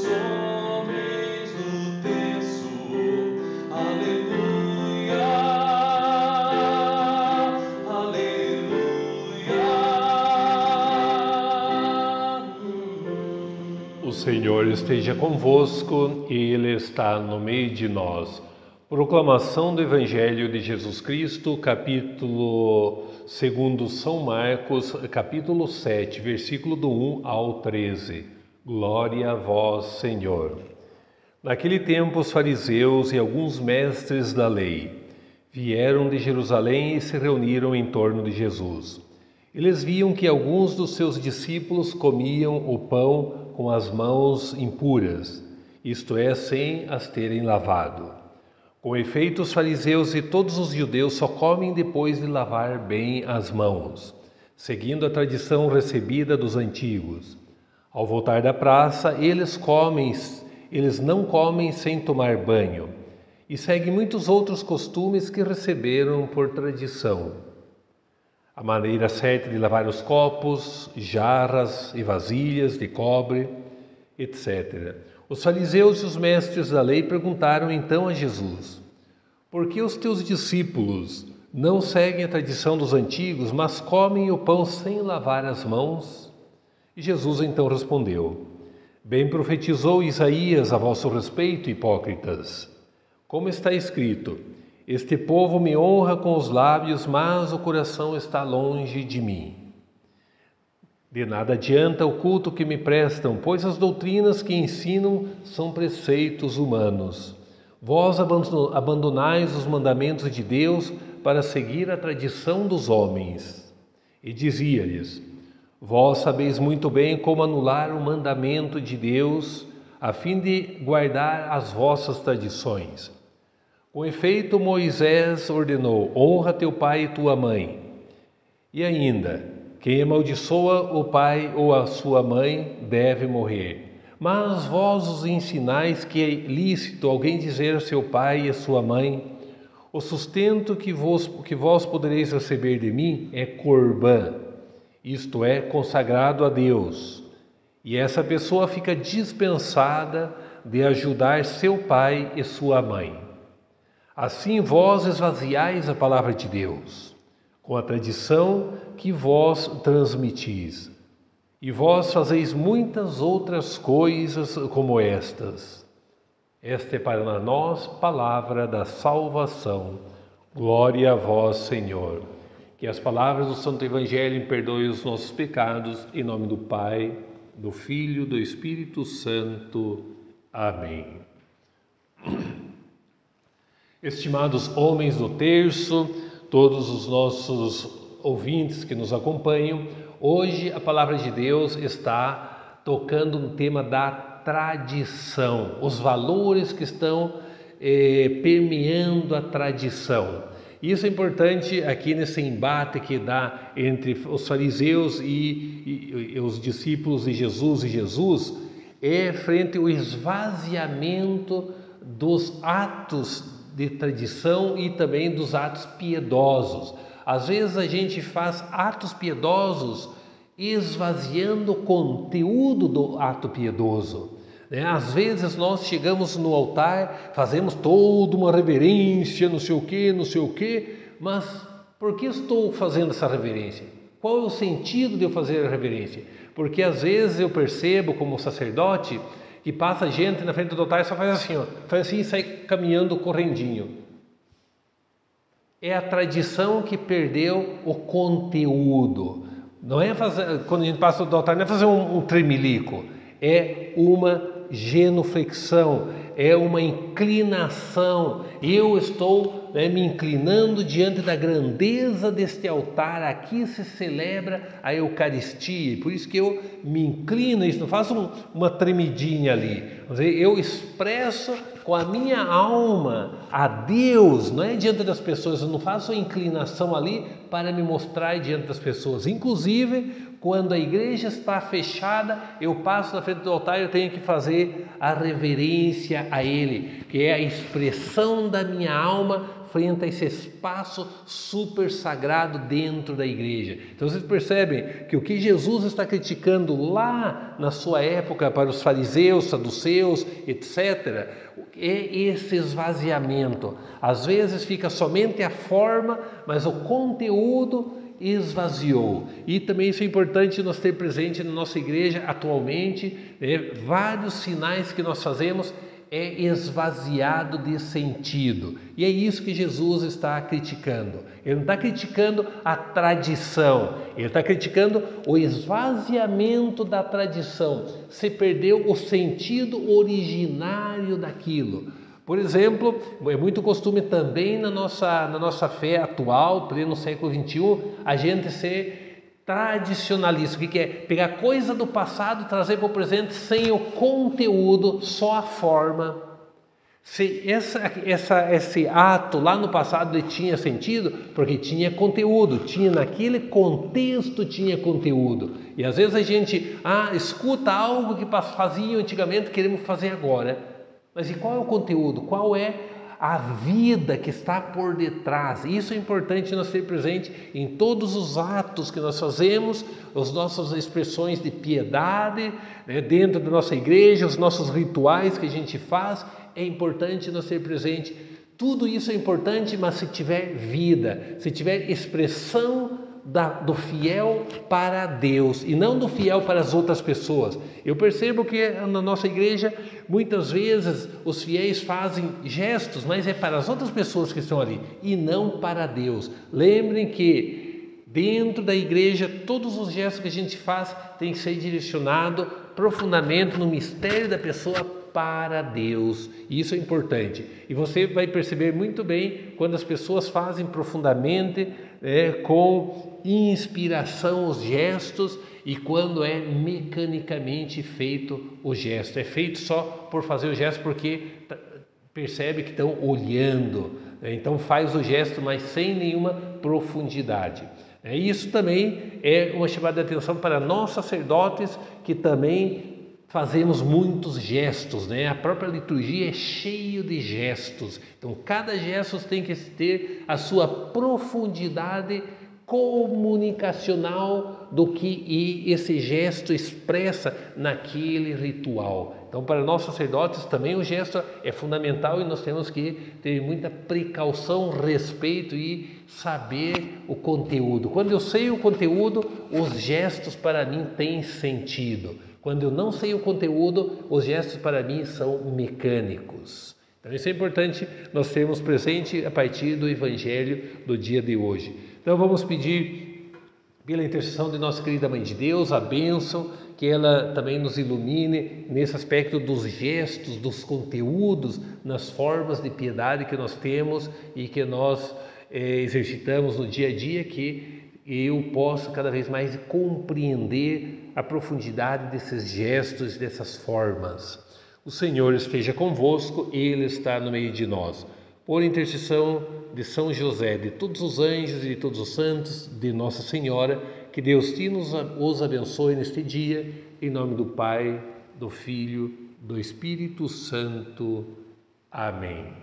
os homens do terço. Aleluia, aleluia. O Senhor esteja convosco e Ele está no meio de nós. Proclamação do Evangelho de Jesus Cristo, capítulo 2 São Marcos, capítulo 7, versículo do 1 ao 13. Glória a vós, Senhor. Naquele tempo, os fariseus e alguns mestres da lei vieram de Jerusalém e se reuniram em torno de Jesus. Eles viam que alguns dos seus discípulos comiam o pão com as mãos impuras, isto é, sem as terem lavado. Com efeito, os fariseus e todos os judeus só comem depois de lavar bem as mãos, seguindo a tradição recebida dos antigos. Ao voltar da praça, eles não comem sem tomar banho, e seguem muitos outros costumes que receberam por tradição. A maneira certa de lavar os copos, jarras e vasilhas de cobre, etc. Os fariseus e os mestres da lei perguntaram então a Jesus: por que os teus discípulos não seguem a tradição dos antigos, mas comem o pão sem lavar as mãos? E Jesus então respondeu: bem profetizou Isaías a vosso respeito, hipócritas. Como está escrito: este povo me honra com os lábios, mas o coração está longe de mim. De nada adianta o culto que me prestam, pois as doutrinas que ensinam são preceitos humanos. Vós abandonais os mandamentos de Deus para seguir a tradição dos homens. E dizia-lhes: vós sabeis muito bem como anular o mandamento de Deus, a fim de guardar as vossas tradições. Com efeito, Moisés ordenou: honra teu pai e tua mãe. E ainda: quem amaldiçoa o pai ou a sua mãe deve morrer. Mas vós os ensinais que é lícito alguém dizer a seu pai e a sua mãe: o sustento que vós podereis receber de mim é corbã, isto é, consagrado a Deus. E essa pessoa fica dispensada de ajudar seu pai e sua mãe. Assim vós esvaziais a palavra de Deus, com a tradição que vós transmitis. E vós fazeis muitas outras coisas como estas. Esta é para nós palavra da salvação. Glória a vós, Senhor. Que as palavras do Santo Evangelho perdoem os nossos pecados, em nome do Pai, do Filho e do Espírito Santo. Amém. Estimados homens do terço, todos os nossos ouvintes que nos acompanham, hoje a palavra de Deus está tocando no tema da tradição, os valores que estão permeando a tradição. Isso é importante aqui nesse embate que dá entre os fariseus e os discípulos de Jesus é frente ao esvaziamento dos atos de tradição e também dos atos piedosos. Às vezes a gente faz atos piedosos esvaziando o conteúdo do ato piedoso. Às vezes nós chegamos no altar, fazemos toda uma reverência, não sei o quê, mas por que estou fazendo essa reverência? Qual é o sentido de eu fazer a reverência? Porque às vezes eu percebo como sacerdote que passa gente na frente do altar e só faz assim, faz assim e sai caminhando correndinho. É a tradição que perdeu o conteúdo. Não é fazer, quando a gente passa do altar, não é fazer um tremelico, é uma genuflexão, é uma inclinação. Eu estou me inclinando diante da grandeza deste altar. Aqui se celebra a Eucaristia, por isso que eu me inclino, isso não faço uma tremidinha ali. Eu expresso com a minha alma a Deus, não é diante das pessoas. Eu não faço a inclinação ali para me mostrar diante das pessoas. Inclusive, quando a igreja está fechada, eu passo na frente do altar e eu tenho que fazer a reverência a Ele, que é a expressão da minha alma frente a esse espaço super sagrado dentro da igreja. Então vocês percebem que o que Jesus está criticando lá na sua época para os fariseus, saduceus, etc., é esse esvaziamento. Às vezes fica somente a forma, mas o conteúdo esvaziou. E também isso é importante nós ter presente na nossa igreja atualmente, vários sinais que nós fazemos é esvaziado de sentido. E é isso que Jesus está criticando. Ele não está criticando a tradição, ele está criticando o esvaziamento da tradição. Se perdeu o sentido originário daquilo. Por exemplo, é muito costume também na nossa fé atual, pleno século XXI, a gente ser tradicionalista. O que é? Pegar coisa do passado e trazer para o presente sem o conteúdo, só a forma. Se esse ato lá no passado ele tinha sentido, porque tinha conteúdo, tinha naquele contexto tinha conteúdo. E às vezes a gente escuta algo que faziam antigamente, queremos fazer agora. Mas e qual é o conteúdo? Qual é a vida que está por detrás? Isso é importante nós ter presente em todos os atos que nós fazemos, as nossas expressões de piedade, dentro da nossa igreja, os nossos rituais que a gente faz, é importante nós ter presente. Tudo isso é importante, mas se tiver vida, se tiver expressão do fiel para Deus e não do fiel para as outras pessoas. Eu percebo que na nossa igreja muitas vezes os fiéis fazem gestos, mas é para as outras pessoas que estão ali e não para Deus. Lembrem que dentro da igreja todos os gestos que a gente faz tem que ser direcionado profundamente no mistério da pessoa para Deus. Isso é importante. E você vai perceber muito bem quando as pessoas fazem profundamente, com inspiração os gestos, e quando é mecanicamente feito o gesto. É feito só por fazer o gesto porque percebe que estão olhando, então faz o gesto, mas sem nenhuma profundidade. Isso também é uma chamada de atenção para nós sacerdotes, que também fazemos muitos gestos, A própria liturgia é cheia de gestos. Então, cada gesto tem que ter a sua profundidade comunicacional do que esse gesto expressa naquele ritual. Então, para nós sacerdotes também o gesto é fundamental e nós temos que ter muita precaução, respeito e saber o conteúdo. Quando eu sei o conteúdo, os gestos para mim têm sentido. Quando eu não sei o conteúdo, os gestos para mim são mecânicos. Então isso é importante nós termos presente a partir do Evangelho do dia de hoje. Então vamos pedir pela intercessão de nossa querida Mãe de Deus, a bênção, que ela também nos ilumine nesse aspecto dos gestos, dos conteúdos, nas formas de piedade que nós temos e que nós exercitamos no dia a dia, que eu possa cada vez mais compreender a profundidade desses gestos, dessas formas. O Senhor esteja convosco, Ele está no meio de nós. Por intercessão de São José, de todos os anjos e de todos os santos, de Nossa Senhora, que Deus os abençoe neste dia, em nome do Pai, do Filho, do Espírito Santo. Amém.